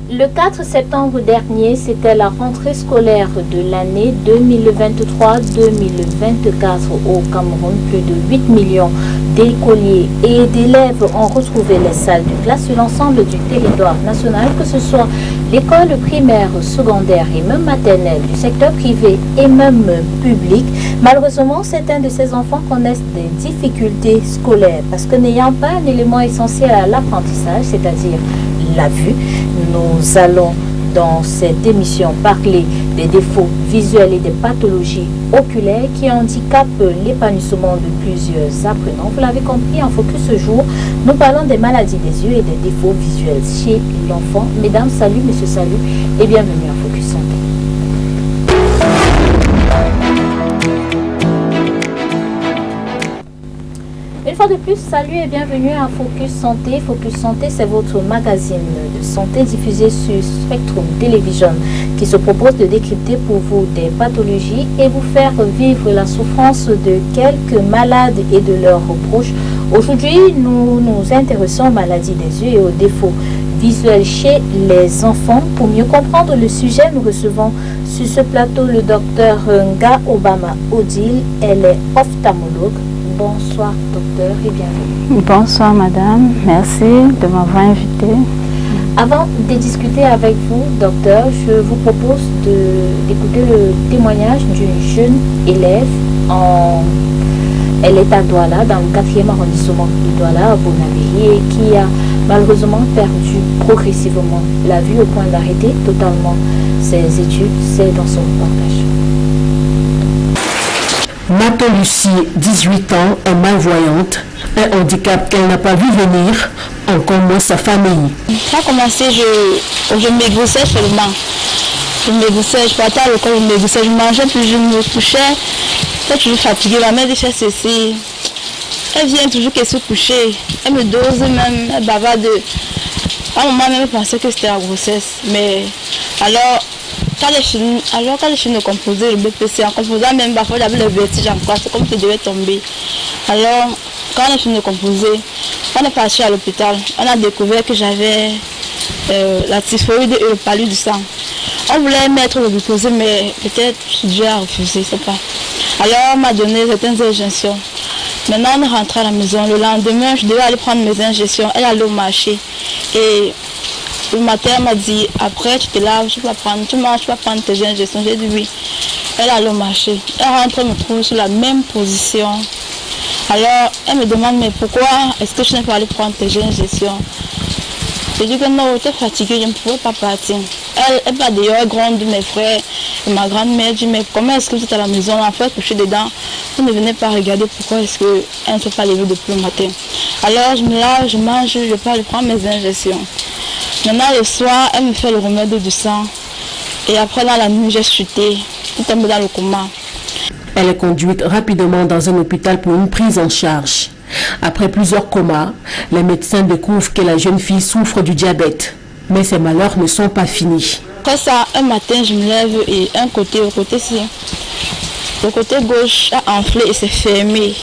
Le 4 septembre dernier, c'était la rentrée scolaire de l'année 2023-2024 au Cameroun. Plus de 8 millions d'écoliers et d'élèves ont retrouvé les salles de classe sur l'ensemble du territoire national, que ce soit l'école primaire, secondaire et même maternelle, du secteur privé et même public. Malheureusement, certains de ces enfants connaissent des difficultés scolaires parce que n'ayant pas un élément essentiel à l'apprentissage, c'est-à-dire la vue, nous allons dans cette émission parler des défauts visuels et des pathologies oculaires qui handicapent l'épanouissement de plusieurs apprenants. Vous l'avez compris, en focus ce jour, nous parlons des maladies des yeux et des défauts visuels chez l'enfant. Mesdames, salut, monsieur, salut et bienvenue à Focus Santé. Une fois de plus, salut et bienvenue à Focus Santé. Focus Santé, c'est votre magazine de santé diffusé sur Spectrum Television qui se propose de décrypter pour vous des pathologies et vous faire vivre la souffrance de quelques malades et de leurs proches. Aujourd'hui, nous nous intéressons aux maladies des yeux et aux défauts visuels chez les enfants. Pour mieux comprendre le sujet, nous recevons sur ce plateau le docteur Nga Obama Odile. Elle est ophtalmologue. Bonsoir docteur et bienvenue. Bonsoir madame, merci de m'avoir invité. Avant de discuter avec vous docteur, je vous propose d'écouter le témoignage d'une jeune élève. Elle est à Douala, dans le 4e arrondissement de Douala, à Bonaviri, et qui a malheureusement perdu progressivement la vue au point d'arrêter totalement ses études. C'est dans son reportage. Mato Lucie, 18 ans, est malvoyante, un handicap qu'elle n'a pas vu venir, encore moins sa famille. Ça a commencé, je maigrissais seulement. Je maigrissais, je partais à l'école, je maigrissais, je mangeais, puis je me couchais. J'étais toujours fatiguée, ma mère dit fais ceci. Elle vient toujours qu'elle se coucher, elle me dose même, elle bavarde. À un moment même, elle pensait que c'était la grossesse. Mais alors, quand les films de composer le BPC, en composant même, parfois j'avais le vertige encore, c'est comme si je devais tomber. Alors, quand les films de composer, on est parti à l'hôpital, on a découvert que j'avais la typhoïde et le palud du sang. On voulait mettre le glucose, mais peut-être Dieu a refusé, je ne sais pas. Alors, on m'a donné certaines injections. Maintenant, on est rentré à la maison. Le lendemain, je devais aller prendre mes injections. Elle allait au marché. Et le matin, elle m'a dit, après, tu te laves, tu manges, tu vas prendre tes injections. J'ai dit oui. Elle allait au marché. Elle rentre, me trouve sur la même position. Alors, elle me demande, mais pourquoi est-ce que je n'ai pas aller prendre tes injections? J'ai dit que non, j'étais fatiguée, je ne pouvais pas partir. Elle va d'ailleurs, gronde mes frères et ma grand-mère dit, mais comment est-ce que vous êtes à la maison, en fait, couché dedans? Vous ne venez pas regarder pourquoi est-ce qu'elle ne s'est pas levée depuis le matin. Alors, je me lave, je mange, je peux aller prendre mes injections. Maintenant, le soir, elle me fait le remède du sang. Et après, dans la nuit, j'ai chuté. Je suis tombée dans le coma. Elle est conduite rapidement dans un hôpital pour une prise en charge. Après plusieurs comas, les médecins découvrent que la jeune fille souffre du diabète. Mais ses malheurs ne sont pas finis. Après ça, un matin, je me lève et le côté gauche a enflé et s'est fermé.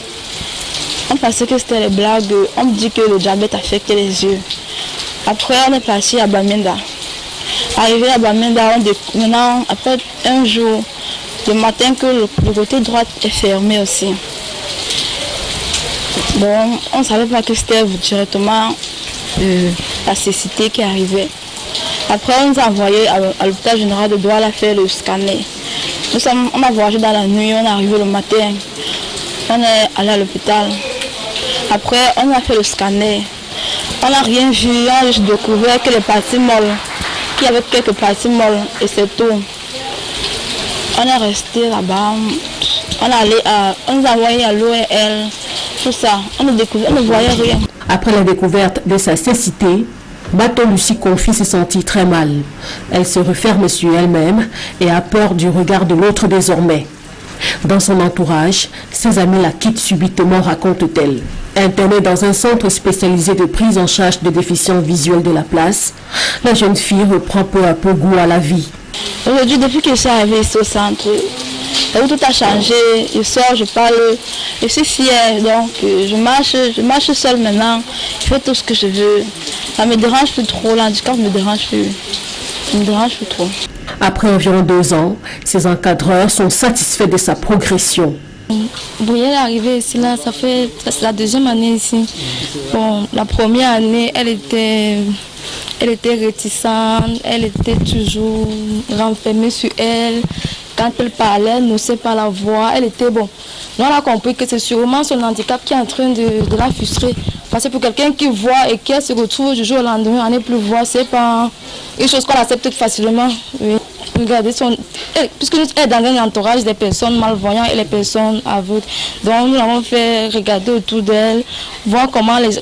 On pensait que c'était les blagues. On me dit que le diabète affecte les yeux. Après, on est parti à Bamenda. Arrivé à Bamenda, maintenant, après un jour, le matin, que le côté droit est fermé aussi. Bon, on ne savait pas que c'était directement la cécité qui arrivait. Après, on nous a envoyé à l'hôpital général de Douala faire le scanner. On a voyagé dans la nuit, on est arrivé le matin. On est allé à l'hôpital. Après, on a fait le scanner. On n'a rien vu, on a juste découvert que les parties molles, qu'il y avait quelques parties molles et c'est tout. On est resté là-bas. On nous a envoyé à l'ORL, tout ça. On a découvert, on ne voyait rien. Après la découverte de sa cécité, Mato Lucie confie se sentir très mal. Elle se referme sur elle-même et a peur du regard de l'autre désormais. Dans son entourage, ses amis la quittent subitement, raconte-t-elle. Internée dans un centre spécialisé de prise en charge de déficients visuels de la place, la jeune fille reprend peu à peu goût à la vie. Aujourd'hui, depuis que je suis arrivée ici au centre, tout a changé. Je sors, je parle, je suis fière. Donc, je marche seule maintenant. Je fais tout ce que je veux. Ça me dérange plus trop, l'handicap me dérange plus. me dérange plus trop. Après environ 2 ans, ses encadreurs sont satisfaits de sa progression. Bon, elle est arrivée ici, là, c'est la deuxième année ici. Bon, la première année, elle était réticente, elle était toujours renfermée sur elle. Quand elle parlait, elle n'osait pas la voir. Elle était bon. Nous, on a compris que c'est sûrement son handicap qui est en train de la frustrer. Parce que pour quelqu'un qui voit et qui se retrouve du jour au lendemain, on n'est plus voir, c'est pas une chose qu'on accepte facilement. Oui. Regardez, puisque nous sommes dans un entourage des personnes malvoyantes et les personnes aveugles. Donc nous l'avons fait regarder autour d'elle, voir comment les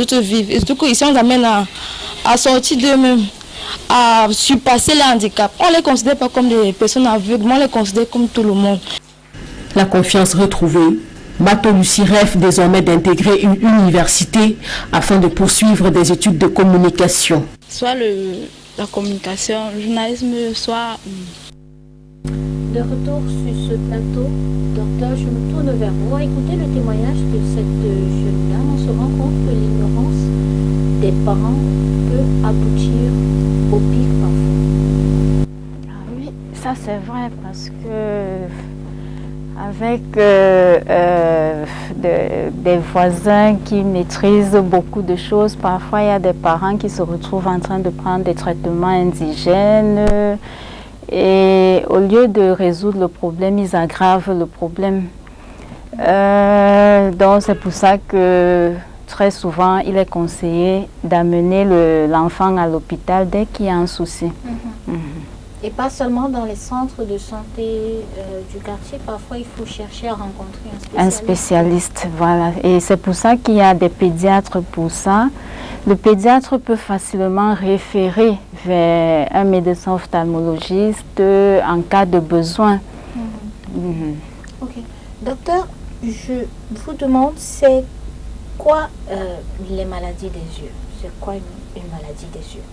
autres vivent. Et du coup, ici, on nous amène à sortir d'eux-mêmes, à surpasser les handicaps. On ne les considère pas comme des personnes aveugles, mais on les considère comme tout le monde. La confiance retrouvée, Bato Lucie rêve désormais d'intégrer une université afin de poursuivre des études de communication. Soit la communication, le journalisme, soit... De retour sur ce plateau, docteur, je me tourne vers vous. Écoutez le témoignage de cette jeune dame. On se rend compte que l'ignorance des parents peut aboutir au pire parfois. Ah oui, ça c'est vrai parce que avec des voisins qui maîtrisent beaucoup de choses, parfois il y a des parents qui se retrouvent en train de prendre des traitements indigènes et au lieu de résoudre le problème, ils aggravent le problème. Donc c'est pour ça que très souvent il est conseillé d'amener l'enfant à l'hôpital dès qu'il y a un souci. Et pas seulement dans les centres de santé du quartier, parfois il faut chercher à rencontrer un spécialiste. Un spécialiste, voilà. Et c'est pour ça qu'il y a des pédiatres pour ça. Le pédiatre peut facilement référer vers un médecin ophtalmologiste en cas de besoin. Ok. Docteur, je vous demande, c'est quoi les maladies des yeux? C'est quoi une maladie des yeux?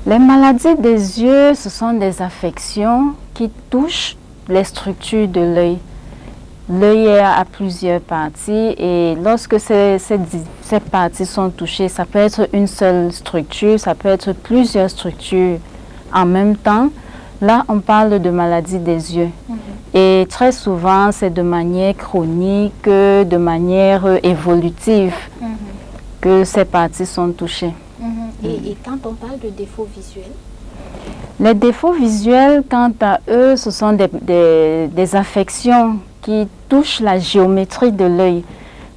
Les maladies des yeux, ce sont des affections qui touchent les structures de l'œil. L'œil a plusieurs parties et lorsque ces parties sont touchées, ça peut être une seule structure, ça peut être plusieurs structures en même temps. Là, on parle de maladie des yeux. Et très souvent, c'est de manière chronique, de manière évolutive que ces parties sont touchées. Et quand on parle de défauts visuels? Les défauts visuels, quant à eux, ce sont des affections qui touchent la géométrie de l'œil.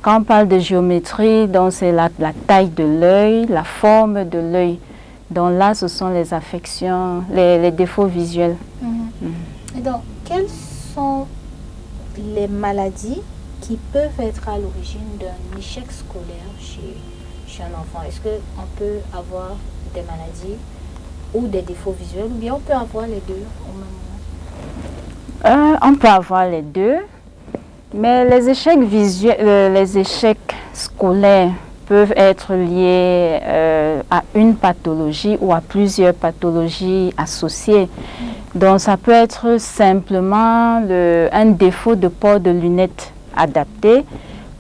Quand on parle de géométrie, c'est la taille de l'œil, la forme de l'œil. Donc là, ce sont les affections, les défauts visuels. Et donc, quelles sont les maladies qui peuvent être à l'origine d'un échec scolaire chez un enfant? Est-ce qu'on peut avoir des maladies ou des défauts visuels ou bien on peut avoir les deux au même moment? On peut avoir les deux, mais les échecs visuels, les échecs scolaires peuvent être liés à une pathologie ou à plusieurs pathologies associées. Donc ça peut être simplement un défaut de port de lunettes adapté,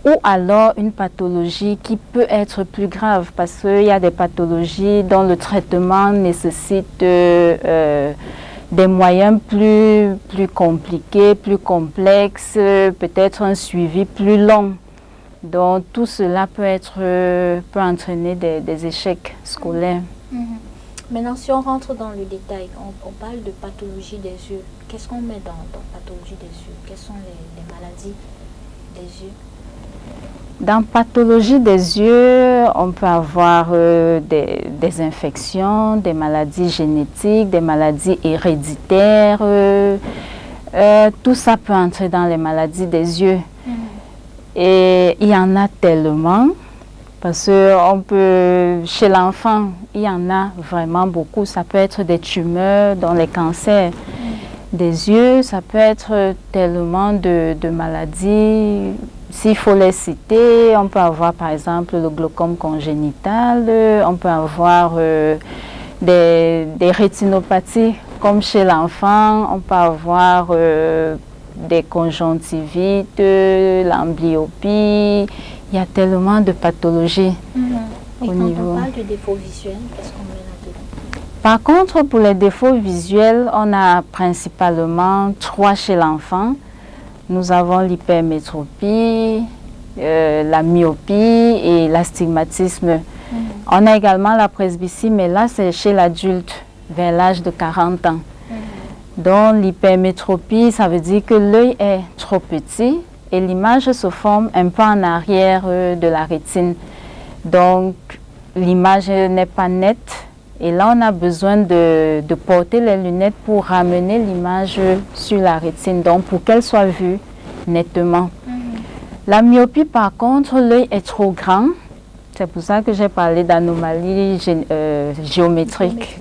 ou alors une pathologie qui peut être plus grave parce qu'il y a des pathologies dont le traitement nécessite des moyens plus compliqués, plus complexes, peut-être un suivi plus long. Donc tout cela peut entraîner des échecs scolaires. Maintenant, si on rentre dans le détail, on parle de pathologie des yeux. Qu'est-ce qu'on met dans pathologie des yeux? Quelles sont les maladies des yeux? Dans pathologie des yeux, on peut avoir des infections, des maladies génétiques, des maladies héréditaires. Tout ça peut entrer dans les maladies des yeux. Et il y en a tellement, parce que chez l'enfant, il y en a vraiment beaucoup. Ça peut être des tumeurs, dans les cancers des yeux, ça peut être tellement de maladies. S'il faut les citer, on peut avoir par exemple le glaucome congénital, on peut avoir des rétinopathies comme chez l'enfant, on peut avoir des conjonctivites, l'amblyopie, il y a tellement de pathologies. Et quand on parle de défaut visuel, qu'est-ce qu'on met là-dedans? Par contre, pour les défauts visuels, on a principalement 3 chez l'enfant. Nous avons l'hypermétropie, la myopie et l'astigmatisme. On a également la presbytie, mais là, c'est chez l'adulte, vers l'âge de 40 ans. Donc, l'hypermétropie, ça veut dire que l'œil est trop petit et l'image se forme un peu en arrière de la rétine. Donc, l'image n'est pas nette. Et là, on a besoin de porter les lunettes pour ramener l'image sur la rétine, donc pour qu'elle soit vue nettement. La myopie, par contre, l'œil est trop grand. C'est pour ça que j'ai parlé d'anomalie géométrique.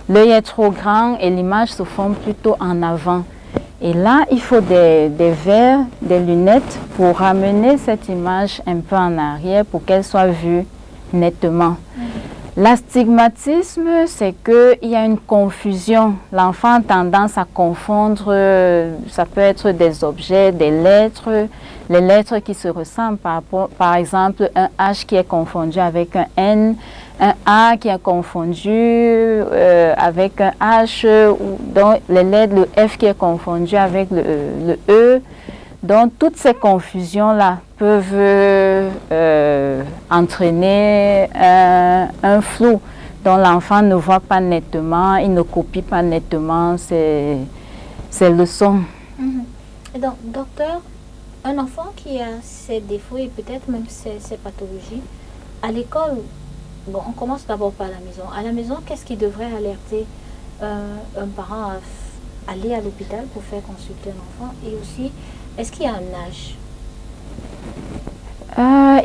L'œil est trop grand et l'image se forme plutôt en avant. Et là, il faut des verres, des lunettes pour ramener cette image un peu en arrière pour qu'elle soit vue nettement. L'astigmatisme, c'est qu'il y a une confusion. L'enfant a tendance à confondre, ça peut être des objets, des lettres, les lettres qui se ressemblent. Par exemple, un H qui est confondu avec un N, un A qui est confondu avec un H, donc les lettres, le F qui est confondu avec le E. Donc, toutes ces confusions-là peuvent entraîner un flou dont l'enfant ne voit pas nettement, il ne copie pas nettement ces leçons. Et donc, docteur, un enfant qui a ces défauts et peut-être même ces pathologies, à l'école, bon, on commence d'abord par la maison. À la maison, qu'est-ce qui devrait alerter un parent à aller à l'hôpital pour faire consulter un enfant? Et aussi, est-ce qu'il y a un âge?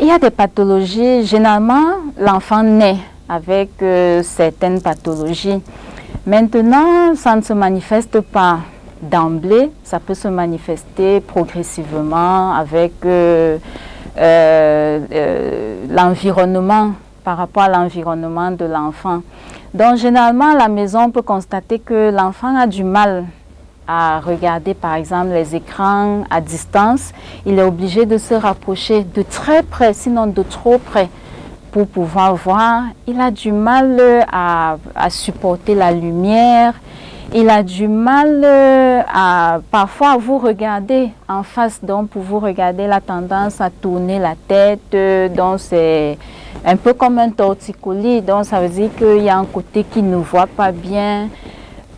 Il y a des pathologies. Généralement, l'enfant naît avec certaines pathologies. Maintenant, ça ne se manifeste pas d'emblée. Ça peut se manifester progressivement avec l'environnement, par rapport à l'environnement de l'enfant. Donc, généralement, à la maison, on peut constater que l'enfant a du mal à regarder par exemple les écrans à distance. Il est obligé de se rapprocher de très près, sinon de trop près, pour pouvoir voir. Il a du mal à supporter la lumière. Il a du mal parfois à vous regarder en face. Donc pour vous regarder, il a tendance à tourner la tête. Donc c'est un peu comme un torticolis. Donc ça veut dire qu'il y a un côté qui ne voit pas bien.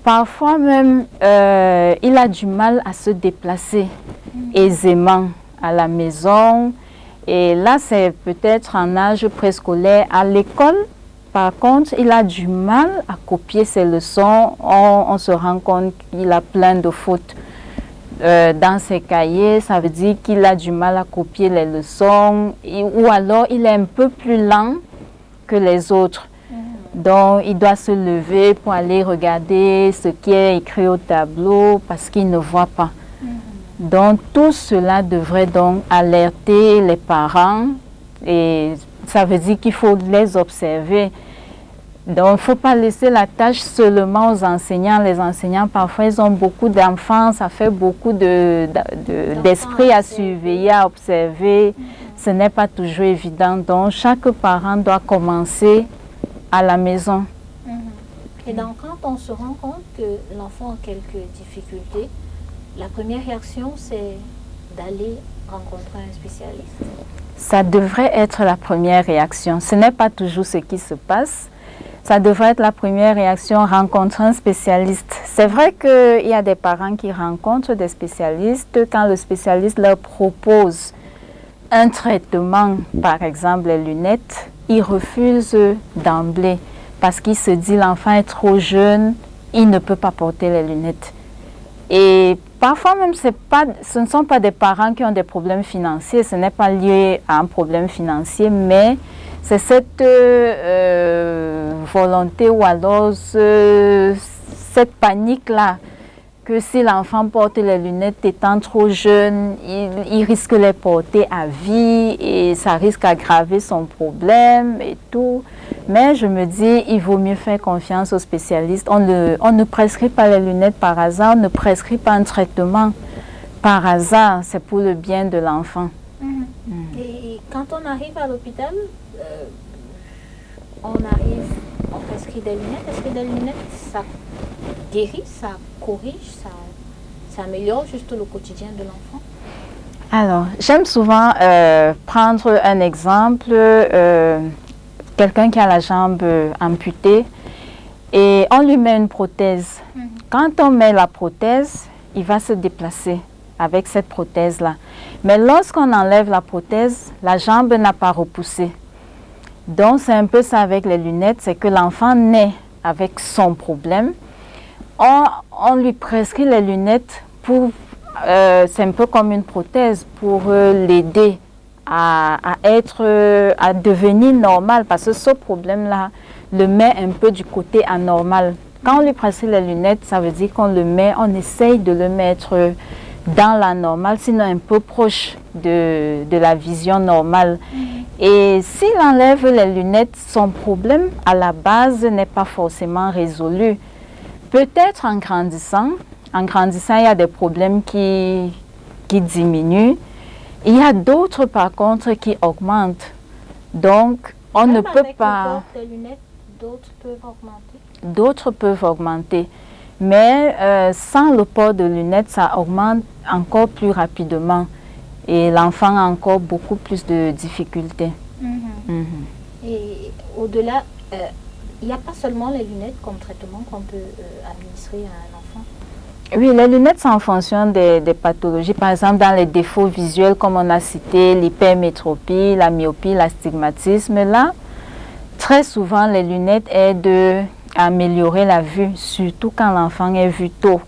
Parfois même, il a du mal à se déplacer aisément à la maison. Et là, c'est peut-être en âge préscolaire. À l'école, par contre, il a du mal à copier ses leçons. On se rend compte qu'il a plein de fautes dans ses cahiers. Ça veut dire qu'il a du mal à copier les leçons. Ou alors, il est un peu plus lent que les autres. Donc, il doit se lever pour aller regarder ce qui est écrit au tableau parce qu'il ne voit pas. Donc, tout cela devrait donc alerter les parents et ça veut dire qu'il faut les observer. Donc, il ne faut pas laisser la tâche seulement aux enseignants. Les enseignants, parfois, ils ont beaucoup d'enfants, ça fait beaucoup d'esprit à surveiller, à observer. Ce n'est pas toujours évident. Donc, chaque parent doit commencer à la maison. Et donc, quand on se rend compte que l'enfant a quelques difficultés, la première réaction, c'est d'aller rencontrer un spécialiste. Ça devrait être la première réaction. Ce n'est pas toujours ce qui se passe. Ça devrait être la première réaction, rencontrer un spécialiste. C'est vrai qu'il y a des parents qui rencontrent des spécialistes quand le spécialiste leur propose un traitement, par exemple les lunettes. Il refuse d'emblée parce qu'il se dit l'enfant est trop jeune, il ne peut pas porter les lunettes. Et parfois même, ce ne sont pas des parents qui ont des problèmes financiers, ce n'est pas lié à un problème financier, mais c'est cette volonté ou alors cette panique-là que si l'enfant porte les lunettes étant trop jeune, il risque de les porter à vie et ça risque d'aggraver son problème et tout. Mais je me dis, il vaut mieux faire confiance aux spécialistes. On ne prescrit pas les lunettes par hasard, on ne prescrit pas un traitement par hasard. C'est pour le bien de l'enfant. Et quand on arrive à l'hôpital, on arrive, on prescrit des lunettes. Est-ce que des lunettes, ça guérit, ça corrige, ça améliore juste le quotidien de l'enfant? Alors, j'aime souvent prendre un exemple, quelqu'un qui a la jambe amputée et on lui met une prothèse. Quand on met la prothèse, il va se déplacer avec cette prothèse-là. Mais lorsqu'on enlève la prothèse, la jambe n'a pas repoussé. Donc, c'est un peu ça avec les lunettes, c'est que l'enfant naît avec son problème. On lui prescrit les lunettes pour, c'est un peu comme une prothèse pour l'aider à devenir normal, parce que ce problème-là le met un peu du côté anormal. Quand on lui prescrit les lunettes, ça veut dire on essaye de le mettre dans la normale, sinon un peu proche de la vision normale. Et s'il enlève les lunettes, son problème à la base n'est pas forcément résolu. Peut-être en grandissant, il y a des problèmes qui diminuent. Il y a d'autres par contre qui augmentent. Donc, on ne peut pas... Avec le port des lunettes, d'autres peuvent augmenter. D'autres peuvent augmenter. Mais sans le port de lunettes, ça augmente encore plus rapidement. Et l'enfant a encore beaucoup plus de difficultés. Et au-delà, il n'y a pas seulement les lunettes comme traitement qu'on peut administrer à un enfant? Oui, les lunettes, c'est en fonction des pathologies. Par exemple, dans les défauts visuels, comme on a cité, l'hypermétropie, la myopie, l'astigmatisme, là, très souvent, les lunettes aident à améliorer la vue, surtout quand l'enfant est vu tôt.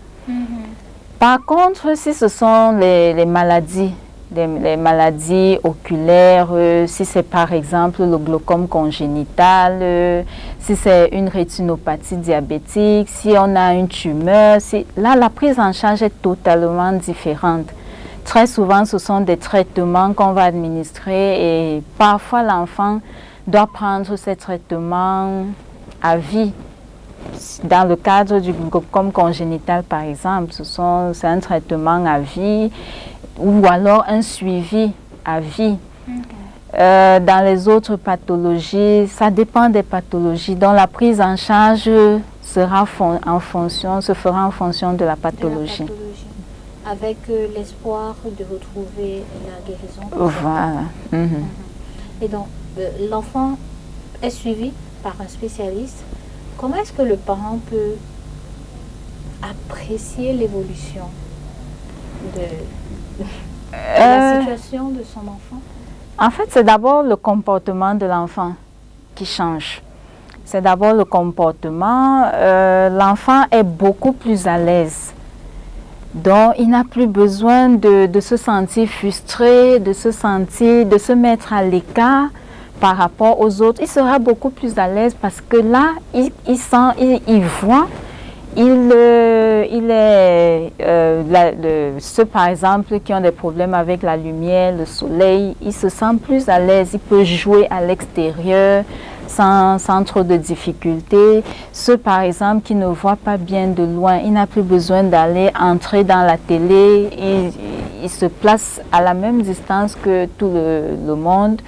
Par contre, si ce sont les maladies, les maladies oculaires, si c'est par exemple le glaucome congénital, si c'est une rétinopathie diabétique, si on a une tumeur, là la prise en charge est totalement différente. Très souvent ce sont des traitements qu'on va administrer et parfois l'enfant doit prendre ces traitements à vie. Dans le cadre du glaucome congénital par exemple, c'est un traitement à vie ou alors un suivi à vie. Dans les autres pathologies, ça dépend des pathologies, dont la prise en charge se fera en fonction de la pathologie. Avec l'espoir de retrouver la guérison. Voilà. Et donc, l'enfant est suivi par un spécialiste. Comment est-ce que le parent peut apprécier l'évolution de la situation de son enfant? En fait, c'est d'abord le comportement de l'enfant qui change. C'est d'abord le comportement. L'enfant est beaucoup plus à l'aise. Donc, il n'a plus besoin de se sentir frustré, de se mettre à l'écart par rapport aux autres. Il sera beaucoup plus à l'aise parce que là, il sent, il voit. Ceux par exemple qui ont des problèmes avec la lumière, le soleil, ils se sentent plus à l'aise, ils peuvent jouer à l'extérieur sans trop de difficultés. Ceux par exemple qui ne voient pas bien de loin, il n'a plus besoin d'aller entrer dans la télé, il se place à la même distance que tout le monde.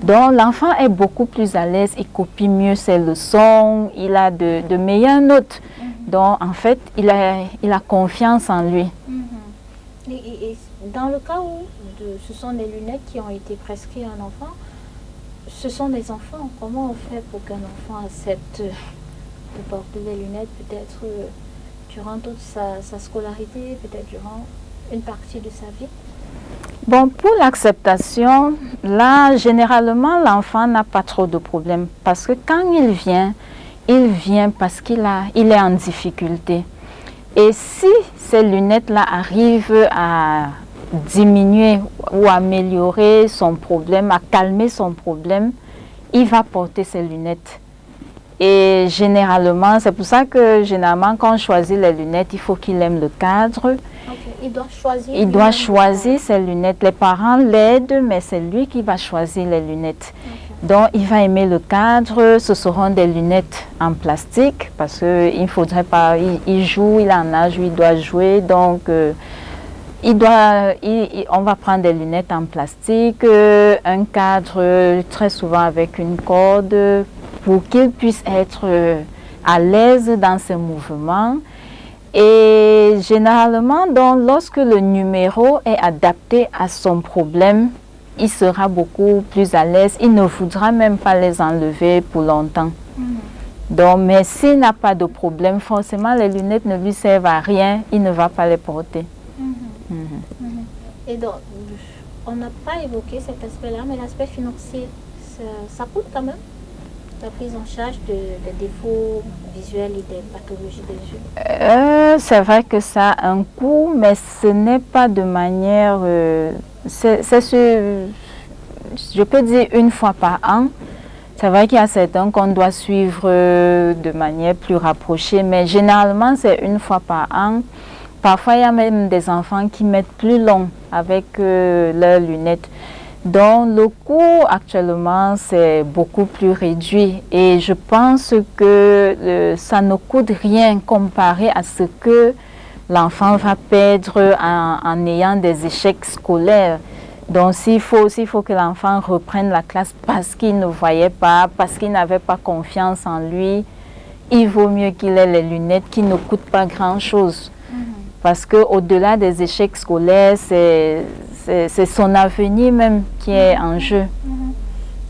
Donc l'enfant est beaucoup plus à l'aise, il copie mieux ses leçons, il a de meilleures notes. Donc, en fait, il a confiance en lui. Et dans le cas où ce sont des lunettes qui ont été prescrites à un enfant, ce sont des enfants. Comment on fait pour qu'un enfant accepte de porter des lunettes, peut-être durant toute sa scolarité, peut-être durant une partie de sa vie? Bon, pour l'acceptation, là, généralement, l'enfant n'a pas trop de problèmes. Parce que quand il vient parce qu'il est en difficulté. Et si ces lunettes-là arrivent à diminuer ou améliorer son problème, à calmer son problème, il va porter ces lunettes. Et généralement, c'est pour ça que généralement, quand on choisit les lunettes, il faut qu'il aime le cadre. Il doit choisir. Il doit choisir ses lunettes. Les parents l'aident, mais c'est lui qui va choisir les lunettes. Donc, il va aimer le cadre. Ce seront des lunettes en plastique parce qu'il ne faudrait pas... Il joue, il est en âge où il doit jouer. Donc, on va prendre des lunettes en plastique, un cadre très souvent avec une corde pour qu'il puisse être à l'aise dans ses mouvements. Et généralement, donc, lorsque le numéro est adapté à son problème, il sera beaucoup plus à l'aise. Il ne voudra même pas les enlever pour longtemps. Donc, mais s'il n'a pas de problème, forcément, les lunettes ne lui servent à rien. Il ne va pas les porter. Et donc, on n'a pas évoqué cet aspect-là, mais l'aspect financier, ça coûte quand même la prise en charge des défauts visuels et des pathologies des yeux? C'est vrai que ça a un coût, mais ce n'est pas de manière... je peux dire une fois par an. C'est vrai qu'il y a certains qu'on doit suivre de manière plus rapprochée, mais généralement c'est une fois par an. Parfois, il y a même des enfants qui mettent plus long avec leurs lunettes. Donc, le coût actuellement, c'est beaucoup plus réduit. Et je pense que ça ne coûte rien comparé à ce que l'enfant va perdre en ayant des échecs scolaires. Donc, s'il faut que l'enfant reprenne la classe parce qu'il ne voyait pas, parce qu'il n'avait pas confiance en lui, il vaut mieux qu'il ait les lunettes qui ne coûtent pas grand-chose. Parce qu'au-delà des échecs scolaires, c'est son avenir même qui est en jeu.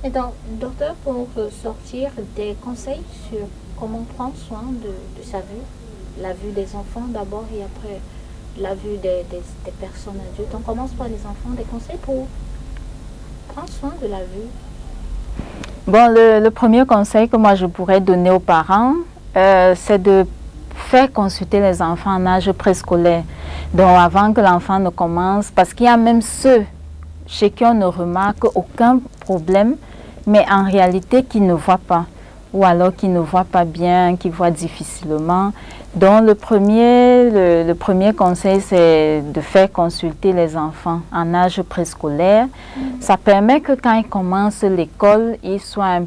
Et donc, docteur, pour sortir des conseils sur comment prendre soin de sa vue, la vue des enfants d'abord et après la vue des personnes adultes. On commence par les enfants, des conseils pour prendre soin de la vue. Bon, le premier conseil que moi je pourrais donner aux parents, c'est de faire consulter les enfants en âge préscolaire. Donc avant que l'enfant ne commence, parce qu'il y a même ceux chez qui on ne remarque aucun problème, mais en réalité qui ne voient pas, ou alors qui ne voient pas bien, qui voient difficilement. Donc le premier conseil, c'est de faire consulter les enfants en âge préscolaire. Ça permet que quand ils commencent l'école, ils soient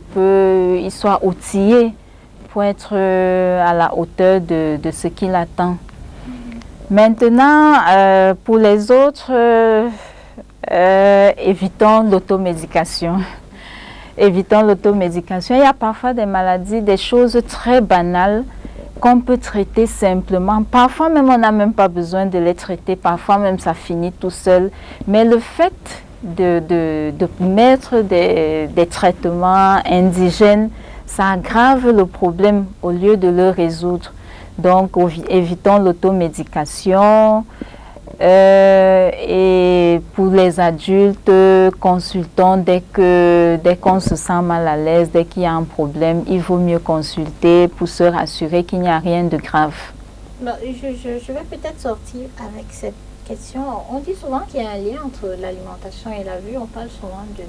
outillés pour être à la hauteur de ce qu'il attend. Maintenant, pour les autres, évitons l'automédication. Évitons l'automédication. Il y a parfois des maladies, des choses très banales qu'on peut traiter simplement. Parfois même, on n'a même pas besoin de les traiter. Parfois même, ça finit tout seul. Mais le fait de mettre des traitements indigènes, ça aggrave le problème au lieu de le résoudre. Donc, évitons l'automédication. Et pour les adultes, consultons dès qu'on se sent mal à l'aise, dès qu'il y a un problème, il vaut mieux consulter pour se rassurer qu'il n'y a rien de grave. Bon, je vais peut-être sortir avec cette question. On dit souvent qu'il y a un lien entre l'alimentation et la vue. On parle souvent de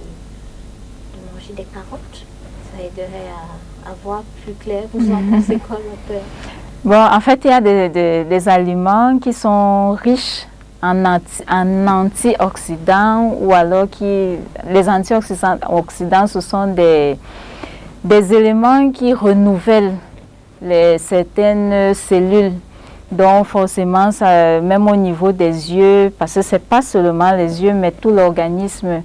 manger des carottes. Ça aiderait à voir plus clair. Vous en pensez quoi, docteur? Bon, en fait, il y a des aliments qui sont riches en antioxydants, ou alors les antioxydants, ce sont des éléments qui renouvellent certaines cellules. Donc forcément, ça, même au niveau des yeux, parce que ce n'est pas seulement les yeux, mais tout l'organisme.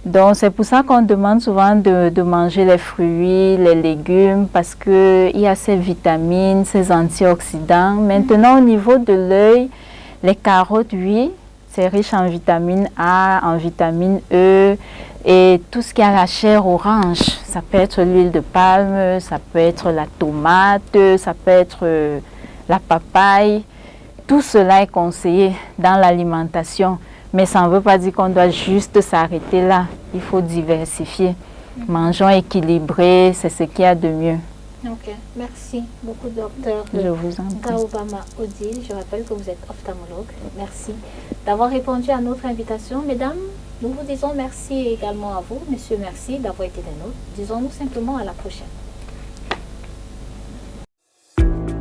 Donc c'est pour ça qu'on demande souvent de manger les fruits, les légumes, parce qu'il y a ces vitamines, ces antioxydants. Maintenant, au niveau de l'œil, les carottes, oui, c'est riche en vitamine A, en vitamine E, et tout ce qui a la chair orange. Ça peut être l'huile de palme, ça peut être la tomate, ça peut être la papaye. Tout cela est conseillé dans l'alimentation. Mais ça ne veut pas dire qu'on doit juste s'arrêter là. Il faut diversifier. Mangeons équilibré, c'est ce qu'il y a de mieux. Ok, merci beaucoup, docteur. Je vous en prie. Kaobama Odile, je rappelle que vous êtes ophtalmologue. Merci d'avoir répondu à notre invitation. Mesdames, nous vous disons merci également à vous. Monsieur, merci d'avoir été des nôtres. Disons-nous simplement à la prochaine.